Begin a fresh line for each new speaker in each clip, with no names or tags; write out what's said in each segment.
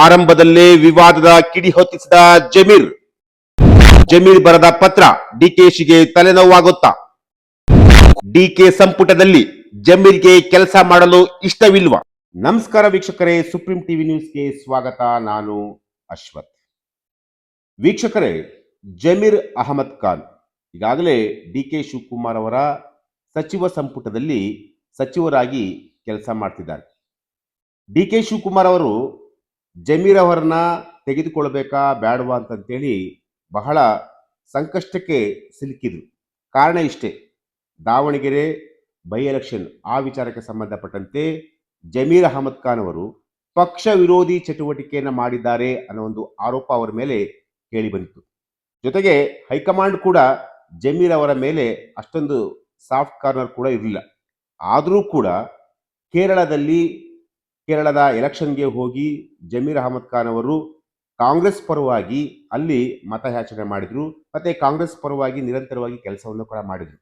ಆರಂಭದಲ್ಲೇ ವಿವಾದದ ಕಿಡಿ ಹೊತ್ತಿಸಿದ ಜಮೀರ್ ಬರೆದ ಪತ್ರ ಡಿಕೆಶಿಗೆ ತಲೆನೋವಾಗುತ್ತಾ? ಡಿಕೆ ಸಂಪುಟದಲ್ಲಿ ಜಮೀರ್ಗೆ ಕೆಲಸ ಮಾಡಲು ಇಷ್ಟವಿಲ್ವಾ? ನಮಸ್ಕಾರ ವೀಕ್ಷಕರೇ, ಸುಪ್ರೀಂ ಟಿವಿ ನ್ಯೂಸ್ಗೆ ಸ್ವಾಗತ. ನಾನು ಅಶ್ವಥ್. ವೀಕ್ಷಕರೇ, ಜಮೀರ್ ಅಹಮದ್ ಖಾನ್ ಈಗಾಗಲೇ ಡಿಕೆ ಶಿವಕುಮಾರ್ ಅವರ ಸಚಿವ ಸಂಪುಟದಲ್ಲಿ ಸಚಿವರಾಗಿ ಕೆಲಸ ಮಾಡ್ತಿದ್ದಾರೆ. ಡಿಕೆ ಶಿವಕುಮಾರ್ ಅವರು ಜಮೀರ್ ಅವರನ್ನ ತೆಗೆದುಕೊಳ್ಬೇಕಾ ಬೇಡವಾ ಅಂತಂತೇಳಿ ಬಹಳ ಸಂಕಷ್ಟಕ್ಕೆ ಸಿಲುಕಿದ್ರು. ಕಾರಣ ಇಷ್ಟೇ, ದಾವಣಗೆರೆ ಬೈ ಎಲೆಕ್ಷನ್ ಆ ವಿಚಾರಕ್ಕೆ ಸಂಬಂಧಪಟ್ಟಂತೆ ಜಮೀರ್ ಅಹಮದ್ ಖಾನ್ ಅವರು ಪಕ್ಷ ವಿರೋಧಿ ಚಟುವಟಿಕೆಯನ್ನು ಮಾಡಿದ್ದಾರೆ ಅನ್ನೋ ಒಂದು ಆರೋಪ ಅವರ ಮೇಲೆ ಕೇಳಿ ಬಂದಿತ್ತು. ಜೊತೆಗೆ ಹೈಕಮಾಂಡ್ ಕೂಡ ಜಮೀರ್ ಅವರ ಮೇಲೆ ಅಷ್ಟೊಂದು ಸಾಫ್ಟ್ ಕಾರ್ನರ್ ಕೂಡ ಇರಲಿಲ್ಲ. ಆದರೂ ಕೂಡ ಕೇರಳದ ಎಲೆಕ್ಷನ್ಗೆ ಹೋಗಿ ಜಮೀರ್ ಅಹಮದ್ ಖಾನ್ ಅವರು ಕಾಂಗ್ರೆಸ್ ಪರವಾಗಿ ಅಲ್ಲಿ ಮತಯಾಚನೆ ಮಾಡಿದ್ರು, ಮತ್ತೆ ಕಾಂಗ್ರೆಸ್ ಪರವಾಗಿ ನಿರಂತರವಾಗಿ ಕೆಲಸವನ್ನು ಕೂಡ ಮಾಡಿದ್ರು.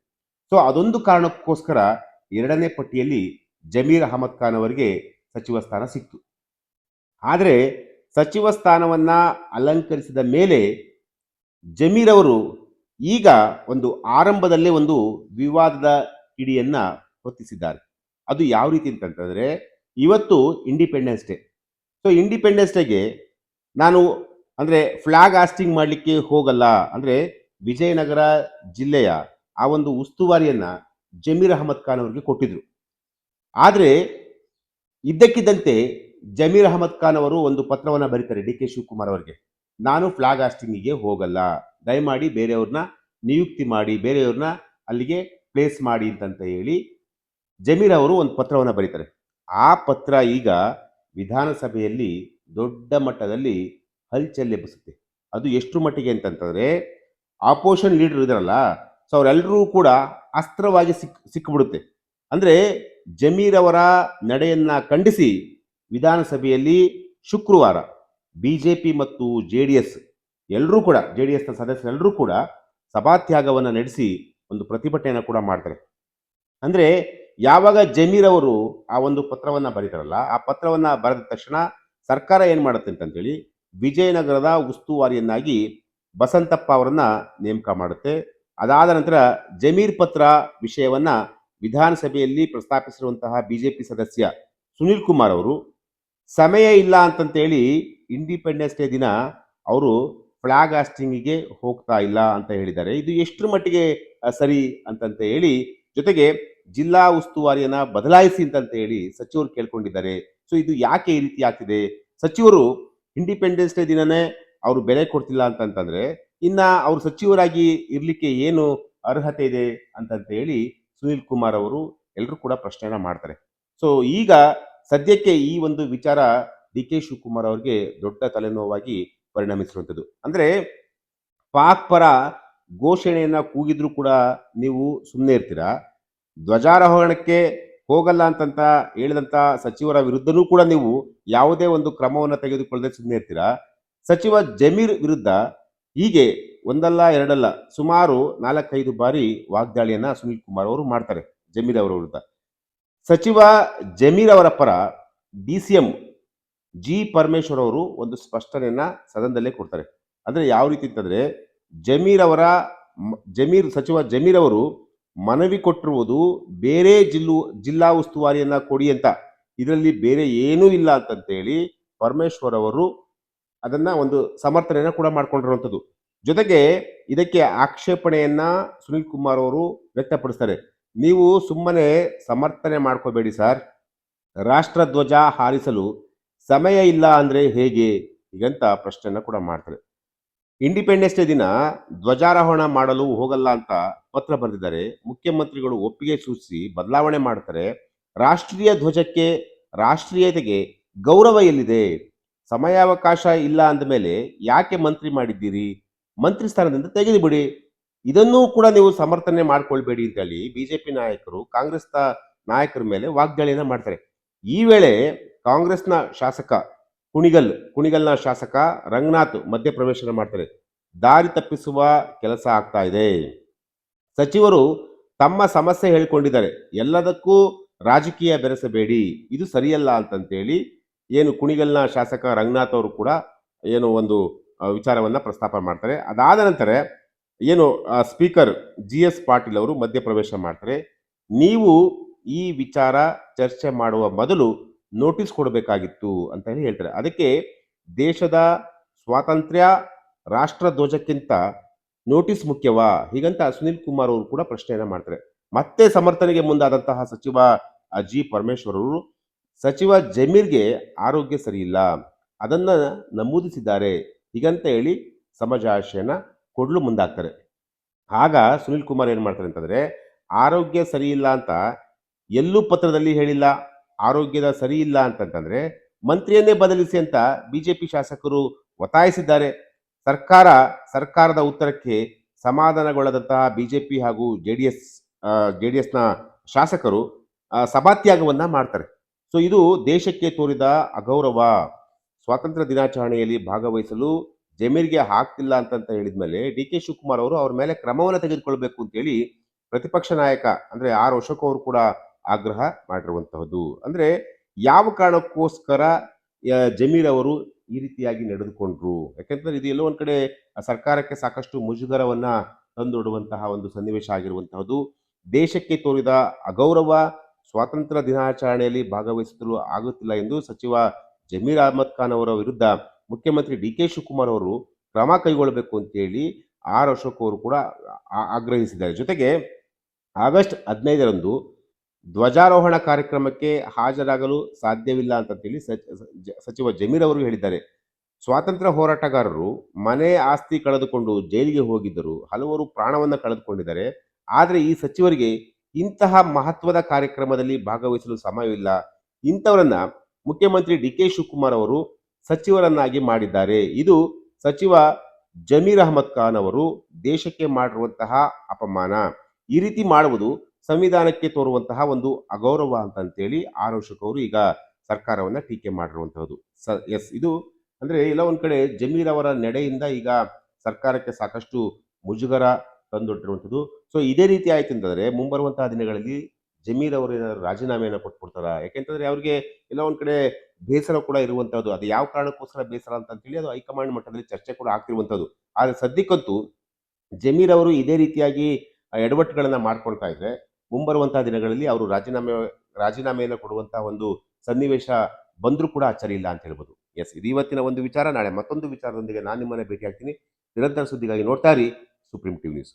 ಸೊ ಅದೊಂದು ಕಾರಣಕ್ಕೋಸ್ಕರ ಎರಡನೇ ಪಟ್ಟಿಯಲ್ಲಿ ಜಮೀರ್ ಅಹಮದ್ ಖಾನ್ ಅವರಿಗೆ ಸಚಿವ ಸ್ಥಾನ ಸಿಕ್ತು. ಆದರೆ ಸಚಿವ ಸ್ಥಾನವನ್ನ ಅಲಂಕರಿಸಿದ ಮೇಲೆ ಜಮೀರ್ ಅವರು ಈಗ ಒಂದು ಆರಂಭದಲ್ಲೇ ಒಂದು ವಿವಾದದ ಕಿಡಿಯನ್ನ ಹೊತ್ತಿಸಿದ್ದಾರೆ. ಅದು ಯಾವ ರೀತಿ ಅಂತಂತಂದ್ರೆ, ಇವತ್ತು ಇಂಡಿಪೆಂಡೆನ್ಸ್ ಡೇ. ಸೊ ಇಂಡಿಪೆಂಡೆನ್ಸ್ ಡೇಗೆ ನಾನು ಅಂದರೆ ಫ್ಲಾಗ್ ಹಾಸ್ಟಿಂಗ್ ಮಾಡಲಿಕ್ಕೆ ಹೋಗಲ್ಲ, ಅಂದರೆ ವಿಜಯನಗರ ಜಿಲ್ಲೆಯ ಆ ಒಂದು ಉಸ್ತುವಾರಿಯನ್ನು ಜಮೀರ್ ಅಹಮದ್ ಖಾನ್ ಅವರಿಗೆ ಕೊಟ್ಟಿದ್ರು. ಆದರೆ ಇದ್ದಕ್ಕಿದ್ದಂತೆ ಜಮೀರ್ ಅಹಮದ್ ಖಾನ್ ಅವರು ಒಂದು ಪತ್ರವನ್ನು ಬರೀತಾರೆ ಡಿ ಕೆ ಶಿವಕುಮಾರ್ ಅವರಿಗೆ. ನಾನು ಫ್ಲಾಗ್ ಹಾಸ್ಟಿಂಗಿಗೆ ಹೋಗಲ್ಲ, ದಯಮಾಡಿ ಬೇರೆಯವ್ರನ್ನ ನಿಯುಕ್ತಿ ಮಾಡಿ, ಬೇರೆಯವ್ರನ್ನ ಅಲ್ಲಿಗೆ ಪ್ಲೇಸ್ ಮಾಡಿ ಅಂತಂತ ಹೇಳಿ ಜಮೀರ್ ಅವರು ಒಂದು ಪತ್ರವನ್ನು ಬರೀತಾರೆ. ಆ ಪತ್ರ ಈಗ ವಿಧಾನಸಭೆಯಲ್ಲಿ ದೊಡ್ಡ ಮಟ್ಟದಲ್ಲಿ ಹಲ್ಚಲ್ ಎಬ್ಬಿಸುತ್ತೆ. ಅದು ಎಷ್ಟು ಮಟ್ಟಿಗೆ ಅಂತಂತಂದ್ರೆ, ಆಪೋಸಿಷನ್ ಲೀಡರ್ ಇದಾರಲ್ಲ, ಸೊ ಅವರೆಲ್ಲರೂ ಕೂಡ ಅಸ್ತ್ರವಾಗಿ ಸಿಕ್ಕಿಬಿಡುತ್ತೆ. ಅಂದರೆ ಜಮೀರ್ ಅವರ ನಡೆಯನ್ನ ಖಂಡಿಸಿ ವಿಧಾನಸಭೆಯಲ್ಲಿ ಶುಕ್ರವಾರ ಬಿಜೆಪಿ ಮತ್ತು JDS ಎಲ್ಲರೂ ಕೂಡ, JDSನ ಸದಸ್ಯರೆಲ್ಲರೂ ಕೂಡ ಸಭಾತ್ಯಾಗವನ್ನು ನಡೆಸಿ ಒಂದು ಪ್ರತಿಭಟನೆಯನ್ನು ಕೂಡ ಮಾಡ್ತಾರೆ. ಅಂದರೆ ಯಾವಾಗ ಜಮೀರ್ ಅವರು ಆ ಒಂದು ಪತ್ರವನ್ನು ಬರೀತಾರಲ್ಲ, ಆ ಪತ್ರವನ್ನು ಬರೆದ ತಕ್ಷಣ ಸರ್ಕಾರ ಏನು ಮಾಡುತ್ತೆ ಅಂತಂತೇಳಿ ವಿಜಯನಗರದ ಉಸ್ತುವಾರಿಯನ್ನಾಗಿ ಬಸಂತಪ್ಪ ಅವರನ್ನ ನೇಮಕ ಮಾಡುತ್ತೆ. ಅದಾದ ನಂತರ ಜಮೀರ್ ಪತ್ರ ವಿಷಯವನ್ನ ವಿಧಾನಸಭೆಯಲ್ಲಿ ಪ್ರಸ್ತಾಪಿಸಿರುವಂತಹ ಬಿಜೆಪಿ ಸದಸ್ಯ ಸುನೀಲ್ ಕುಮಾರ್ ಅವರು ಸಮಯ ಇಲ್ಲ ಅಂತಂತೇಳಿ ಇಂಡಿಪೆಂಡೆನ್ಸ್ ಡೇ ದಿನ ಅವರು ಫ್ಲಾಗ್ ಹಾಸ್ಟಿಂಗಿಗೆ ಹೋಗ್ತಾ ಇಲ್ಲ ಅಂತ ಹೇಳಿದ್ದಾರೆ. ಇದು ಎಷ್ಟರ ಮಟ್ಟಿಗೆ ಸರಿ ಅಂತಂತ ಹೇಳಿ, ಜೊತೆಗೆ ಜಿಲ್ಲಾ ಉಸ್ತುವಾರಿಯನ್ನ ಬದಲಾಯಿಸಿ ಅಂತಂತ ಹೇಳಿ ಸಚಿವರು ಕೇಳ್ಕೊಂಡಿದ್ದಾರೆ. ಸೊ ಇದು ಯಾಕೆ ಈ ರೀತಿ ಆಗ್ತಿದೆ? ಸಚಿವರು ಇಂಡಿಪೆಂಡೆನ್ಸ್ ಡೇ ದಿನನೇ ಅವರು ಬೆಲೆ ಕೊಡ್ತಿಲ್ಲ ಅಂತಂತಂದ್ರೆ ಇನ್ನ ಅವರು ಸಚಿವರಾಗಿ ಇರ್ಲಿಕ್ಕೆ ಏನು ಅರ್ಹತೆ ಇದೆ ಅಂತಂತ ಹೇಳಿ ಸುನೀಲ್ ಕುಮಾರ್ ಅವರು ಎಲ್ಲರೂ ಕೂಡ ಪ್ರಶ್ನೆಯನ್ನ ಮಾಡ್ತಾರೆ. ಸೊ ಈಗ ಸದ್ಯಕ್ಕೆ ಈ ಒಂದು ವಿಚಾರ ಡಿ ಕೆ ಶಿವಕುಮಾರ್ ಅವರಿಗೆ ದೊಡ್ಡ ತಲೆನೋವಾಗಿ ಪರಿಣಮಿಸಿರುವಂಥದ್ದು. ಅಂದ್ರೆ ಪಾಕ್ ಪರ ಘೋಷಣೆಯನ್ನ ಕೂಗಿದ್ರು ಕೂಡ ನೀವು ಸುಮ್ಮನೆ ಇರ್ತೀರಾ, ಧ್ವಜಾರೋಹಣಕ್ಕೆ ಹೋಗಲ್ಲ ಅಂತಂತ ಹೇಳಿದಂತ ಸಚಿವರ ವಿರುದ್ಧನೂ ಕೂಡ ನೀವು ಯಾವುದೇ ಒಂದು ಕ್ರಮವನ್ನು ತೆಗೆದುಕೊಳ್ಳದೆ ಸುಮ್ಮನೆ ಇರ್ತೀರಾ. ಸಚಿವ ಜಮೀರ್ ವಿರುದ್ಧ ಹೀಗೆ ಒಂದಲ್ಲ ಎರಡಲ್ಲ ಸುಮಾರು 4-5 ಬಾರಿ ವಾಗ್ದಾಳಿಯನ್ನ ಸುನೀಲ್ ಕುಮಾರ್ ಅವರು ಮಾಡ್ತಾರೆ ಜಮೀರ್ ಅವರ ವಿರುದ್ಧ. ಸಚಿವ ಜಮೀರ್ ಅವರ ಪರ DCM G ಪರಮೇಶ್ವರ್ ಅವರು ಒಂದು ಸ್ಪಷ್ಟನೆಯನ್ನ ಸದನದಲ್ಲೇ ಕೊಡ್ತಾರೆ. ಅಂದ್ರೆ ಯಾವ ರೀತಿ ಅಂತಂದ್ರೆ, ಸಚಿವ ಜಮೀರ್ ಅವರು ಮನವಿ ಕೊಟ್ಟಿರುವುದು ಬೇರೆ ಜಿಲ್ಲಾ ಉಸ್ತುವಾರಿಯನ್ನ ಕೊಡಿ ಅಂತ, ಇದರಲ್ಲಿ ಬೇರೆ ಏನೂ ಇಲ್ಲ ಅಂತಂತೇಳಿ ಪರಮೇಶ್ವರ್ ಅವರು ಅದನ್ನ ಒಂದು ಸಮರ್ಥನೆಯನ್ನ ಕೂಡ ಮಾಡ್ಕೊಂಡಿರುವಂಥದ್ದು. ಜೊತೆಗೆ ಇದಕ್ಕೆ ಆಕ್ಷೇಪಣೆಯನ್ನ ಸುನೀಲ್ ಕುಮಾರ್ ಅವರು ವ್ಯಕ್ತಪಡಿಸ್ತಾರೆ. ನೀವು ಸುಮ್ಮನೆ ಸಮರ್ಥನೆ ಮಾಡ್ಕೋಬೇಡಿ ಸರ್, ರಾಷ್ಟ್ರಧ್ವಜ ಹಾರಿಸಲು ಸಮಯ ಇಲ್ಲ ಅಂದ್ರೆ ಹೇಗೆ ಈಗಂತ ಪ್ರಶ್ನೆಯನ್ನ ಕೂಡ ಮಾಡ್ತಾರೆ. ಇಂಡಿಪೆಂಡೆನ್ಸ್ ಡೇ ದಿನ ಧ್ವಜಾರೋಹಣ ಮಾಡಲು ಹೋಗಲ್ಲ ಅಂತ ಪತ್ರ ಬರೆದಿದ್ದಾರೆ. ಮುಖ್ಯಮಂತ್ರಿಗಳು ಒಪ್ಪಿಗೆ ಸೂಚಿಸಿ ಬದಲಾವಣೆ ಮಾಡ್ತಾರೆ. ರಾಷ್ಟ್ರೀಯ ಧ್ವಜಕ್ಕೆ, ರಾಷ್ಟ್ರೀಯತೆಗೆ ಗೌರವ ಎಲ್ಲಿದೆ? ಸಮಯಾವಕಾಶ ಇಲ್ಲ ಅಂದಮೇಲೆ ಯಾಕೆ ಮಂತ್ರಿ ಮಾಡಿದ್ದೀರಿ? ಮಂತ್ರಿ ಸ್ಥಾನದಿಂದ ತೆಗೆದುಬಿಡಿ. ಇದನ್ನೂ ಕೂಡ ನೀವು ಸಮರ್ಥನೆ ಮಾಡ್ಕೊಳ್ಬೇಡಿ ಅಂತ ಹೇಳಿ ಬಿಜೆಪಿ ನಾಯಕರು ಕಾಂಗ್ರೆಸ್ನ ನಾಯಕರ ಮೇಲೆ ವಾಗ್ದಾಳಿಯನ್ನ ಮಾಡ್ತಾರೆ. ಈ ವೇಳೆ ಕಾಂಗ್ರೆಸ್ನ ಶಾಸಕ ಕುಣಿಗಲ್ನ ಶಾಸಕ ರಂಗನಾಥ್ ಮಧ್ಯಪ್ರವೇಶನ ಮಾಡ್ತಾರೆ. ದಾರಿ ತಪ್ಪಿಸುವ ಕೆಲಸ ಆಗ್ತಾ ಇದೆ. ಸಚಿವರು ತಮ್ಮ ಸಮಸ್ಯೆ ಹೇಳ್ಕೊಂಡಿದ್ದಾರೆ, ಎಲ್ಲದಕ್ಕೂ ರಾಜಕೀಯ ಬೆರೆಸಬೇಡಿ, ಇದು ಸರಿಯಲ್ಲ ಅಂತಂತೇಳಿ ಏನು ಕುಣಿಗಲ್ನ ಶಾಸಕ ರಂಗನಾಥ್ ಅವರು ಕೂಡ ಏನು ಒಂದು ವಿಚಾರವನ್ನ ಪ್ರಸ್ತಾಪ ಮಾಡ್ತಾರೆ. ಅದಾದ ನಂತರ ಏನು ಸ್ಪೀಕರ್ ಜಿ.ಎಸ್. ಪಾಟೀಲ್ ಅವರು ಮಧ್ಯಪ್ರವೇಶ ಮಾಡ್ತಾರೆ. ನೀವು ಈ ವಿಚಾರ ಚರ್ಚೆ ಮಾಡುವ ಮೊದಲು ನೋಟಿಸ್ ಕೊಡಬೇಕಾಗಿತ್ತು ಅಂತ ಹೇಳಿ ಹೇಳ್ತಾರೆ. ಅದಕ್ಕೆ ದೇಶದ ಸ್ವಾತಂತ್ರ್ಯ, ರಾಷ್ಟ್ರ ಧ್ವಜಕ್ಕಿಂತ ನೋಟಿಸ್ ಮುಖ್ಯವಾ? ಹೀಗಂತ ಸುನಿಲ್ ಕುಮಾರ್ ಅವರು ಕೂಡ ಪ್ರಶ್ನೆಯನ್ನ ಮಾಡ್ತಾರೆ. ಮತ್ತೆ ಸಮರ್ಥನೆಗೆ ಮುಂದಾದಂತಹ ಸಚಿವ ಜಿ ಪರಮೇಶ್ವರ್ ಅವರು, ಸಚಿವ ಜಮೀರ್ಗೆ ಆರೋಗ್ಯ ಸರಿಯಿಲ್ಲ, ಅದನ್ನ ನಮೂದಿಸಿದ್ದಾರೆ, ಹೀಗಂತ ಹೇಳಿ ಸಮಜಾಶಯನ ಕೊಡ್ಲು ಮುಂದಾಗ್ತಾರೆ. ಆಗ ಸುನಿಲ್ ಕುಮಾರ್ ಏನ್ ಮಾಡ್ತಾರೆ ಅಂತಂದ್ರೆ, ಆರೋಗ್ಯ ಸರಿ ಇಲ್ಲ ಅಂತ ಎಲ್ಲೂ ಪತ್ರದಲ್ಲಿ ಹೇಳಿಲ್ಲ. ಆರೋಗ್ಯದ ಸರಿ ಇಲ್ಲ ಅಂತಂತಂದ್ರೆ ಮಂತ್ರಿಯನ್ನೇ ಬದಲಿಸಿ ಅಂತ ಬಿಜೆಪಿ ಶಾಸಕರು ಒತ್ತಾಯಿಸಿದ್ದಾರೆ. ಸರ್ಕಾರದ ಉತ್ತರಕ್ಕೆ ಸಮಾಧಾನಗೊಳ್ಳದಂತಹ ಬಿಜೆಪಿ ಹಾಗೂ ಜೆಡಿಎಸ್ನ ಶಾಸಕರು ಸಭಾತ್ಯಾಗವನ್ನ ಮಾಡ್ತಾರೆ. ಸೊ ಇದು ದೇಶಕ್ಕೆ ತೋರಿದ ಅಗೌರವ. ಸ್ವಾತಂತ್ರ್ಯ ದಿನಾಚರಣೆಯಲ್ಲಿ ಭಾಗವಹಿಸಲು ಜಮೀರ್ಗೆ ಆಗ್ತಿಲ್ಲ ಅಂತ ಹೇಳಿದ್ಮೇಲೆ ಡಿ ಕೆ ಶಿವಕುಮಾರ್ ಅವರು ಅವ್ರ ಮೇಲೆ ಕ್ರಮವನ್ನು ತೆಗೆದುಕೊಳ್ಬೇಕು ಅಂತೇಳಿ ಪ್ರತಿಪಕ್ಷ ನಾಯಕ ಅಂದ್ರೆ ಆರ್ ಅಶೋಕ್ ಅವರು ಕೂಡ ಆಗ್ರಹ ಮಾಡಿರುವಂತಹದ್ದು. ಅಂದ್ರೆ ಯಾವ ಕಾರಣಕ್ಕೋಸ್ಕರ ಜಮೀರ್ ಅವರು ಈ ರೀತಿಯಾಗಿ ನಡೆದುಕೊಂಡ್ರು? ಯಾಕಂತಂದ್ರೆ ಇದು ಎಲ್ಲೋ ಒಂದ್ ಕಡೆ ಸರ್ಕಾರಕ್ಕೆ ಸಾಕಷ್ಟು ಮುಜುಗರವನ್ನ ತಂದೊಡ್ಡುವಂತಹ ಒಂದು ಸನ್ನಿವೇಶ ಆಗಿರುವಂತಹದ್ದು. ದೇಶಕ್ಕೆ ತೋರಿದ ಅಗೌರವ, ಸ್ವಾತಂತ್ರ್ಯ ದಿನಾಚರಣೆಯಲ್ಲಿ ಭಾಗವಹಿಸಲು ಆಗುತ್ತಿಲ್ಲ ಎಂದು ಸಚಿವ ಜಮೀರ್ ಅಹಮದ್ ಖಾನ್ ಅವರ ವಿರುದ್ಧ ಮುಖ್ಯಮಂತ್ರಿ ಡಿ ಕೆ ಶಿವಕುಮಾರ್ ಅವರು ಕ್ರಮ ಕೈಗೊಳ್ಳಬೇಕು ಅಂತೇಳಿ ಆರ್ ಅಶೋಕ್ ಅವರು ಕೂಡ ಆಗ್ರಹಿಸಿದ್ದಾರೆ. ಜೊತೆಗೆ ಆಗಸ್ಟ್ 15ರಂದು ಧ್ವಜಾರೋಹಣ ಕಾರ್ಯಕ್ರಮಕ್ಕೆ ಹಾಜರಾಗಲು ಸಾಧ್ಯವಿಲ್ಲ ಅಂತೇಳಿ ಸಚಿವ ಜಮೀರ್ ಅವರು ಹೇಳಿದ್ದಾರೆ. ಸ್ವಾತಂತ್ರ್ಯ ಹೋರಾಟಗಾರರು ಮನೆ ಆಸ್ತಿ ಕಳೆದುಕೊಂಡು ಜೈಲಿಗೆ ಹೋಗಿದ್ದರು, ಹಲವರು ಪ್ರಾಣವನ್ನ ಕಳೆದುಕೊಂಡಿದ್ದಾರೆ. ಆದರೆ ಈ ಸಚಿವರಿಗೆ ಇಂತಹ ಮಹತ್ವದ ಕಾರ್ಯಕ್ರಮದಲ್ಲಿ ಭಾಗವಹಿಸಲು ಸಮಯವಿಲ್ಲ. ಇಂಥವರನ್ನ ಮುಖ್ಯಮಂತ್ರಿ ಡಿ ಕೆ ಶಿವಕುಮಾರ್ ಅವರು ಸಚಿವರನ್ನಾಗಿ ಮಾಡಿದ್ದಾರೆ. ಇದು ಸಚಿವ ಜಮೀರ್ ಅಹಮದ್ ಖಾನ್ ಅವರು ದೇಶಕ್ಕೆ ಮಾಡಿರುವಂತಹ ಅಪಮಾನ. ಈ ರೀತಿ ಮಾಡುವುದು ಸಂವಿಧಾನಕ್ಕೆ ತೋರುವಂತಹ ಒಂದು ಅಗೌರವ ಅಂತೇಳಿ ಆರ್ ಅಶೋಕ್ ಅವರು ಈಗ ಸರ್ಕಾರವನ್ನ ಟೀಕೆ ಮಾಡಿರುವಂತಹದ್ದು. ಎಸ್, ಇದು ಅಂದ್ರೆ ಎಲ್ಲ ಒಂದ್ ಕಡೆ ಜಮೀರ್ ಅವರ ನಡೆಯಿಂದ ಈಗ ಸರ್ಕಾರಕ್ಕೆ ಸಾಕಷ್ಟು ಮುಜುಗರ ತಂದೊಡ್ಡಿರುವಂಥದ್ದು. ಸೊ ಇದೇ ರೀತಿ ಆಯ್ತು ಅಂತಂದ್ರೆ ಮುಂಬರುವಂತಹ ದಿನಗಳಲ್ಲಿ ಜಮೀರ್ ಅವರು ಏನಾದ್ರು ರಾಜೀನಾಮೆಯನ್ನು ಕೊಟ್ಬಿಡ್ತಾರ? ಯಾಕೆಂತಂದ್ರೆ ಅವ್ರಿಗೆ ಎಲ್ಲ ಒಂದ್ ಕಡೆ ಬೇಸರ ಕೂಡ ಇರುವಂತಹದ್ದು. ಅದು ಯಾವ ಕಾರಣಕ್ಕೋಸ್ಕರ ಬೇಸರ ಅಂತೇಳಿ ಅದು ಹೈಕಮಾಂಡ್ ಮಟ್ಟದಲ್ಲಿ ಚರ್ಚೆ ಕೂಡ ಆಗ್ತಿರುವಂತದ್ದು. ಆದ್ರೆ ಸದ್ಯಕ್ಕಂತೂ ಜಮೀರ್ ಅವರು ಇದೇ ರೀತಿಯಾಗಿ ಎಡವಟ್ಟುಗಳನ್ನ ಮಾಡ್ಕೊಳ್ತಾ ಇದ್ರೆ ಮುಂಬರುವಂತಹ ದಿನಗಳಲ್ಲಿ ಅವರು ರಾಜೀನಾಮೆಯನ್ನು ಕೊಡುವಂತಹ ಒಂದು ಸನ್ನಿವೇಶ ಬಂದ್ರೂ ಕೂಡ ಅಚ್ಚರಿ ಇಲ್ಲ ಅಂತ ಹೇಳ್ಬೋದು. ಎಸ್, ಇದು ಇವತ್ತಿನ ಒಂದು ವಿಚಾರ. ನಾಳೆ ಮತ್ತೊಂದು ವಿಚಾರದೊಂದಿಗೆ ನಾನು ನಿಮ್ಮನ್ನ ಭೇಟಿ ಆಗ್ತೀನಿ. ನಿರಂತರ ಸುದ್ದಿಗಾಗಿ ನೋಡ್ತಾ ಇರಿ ಸುಪ್ರೀಂ ಟಿವಿ ನ್ಯೂಸ್.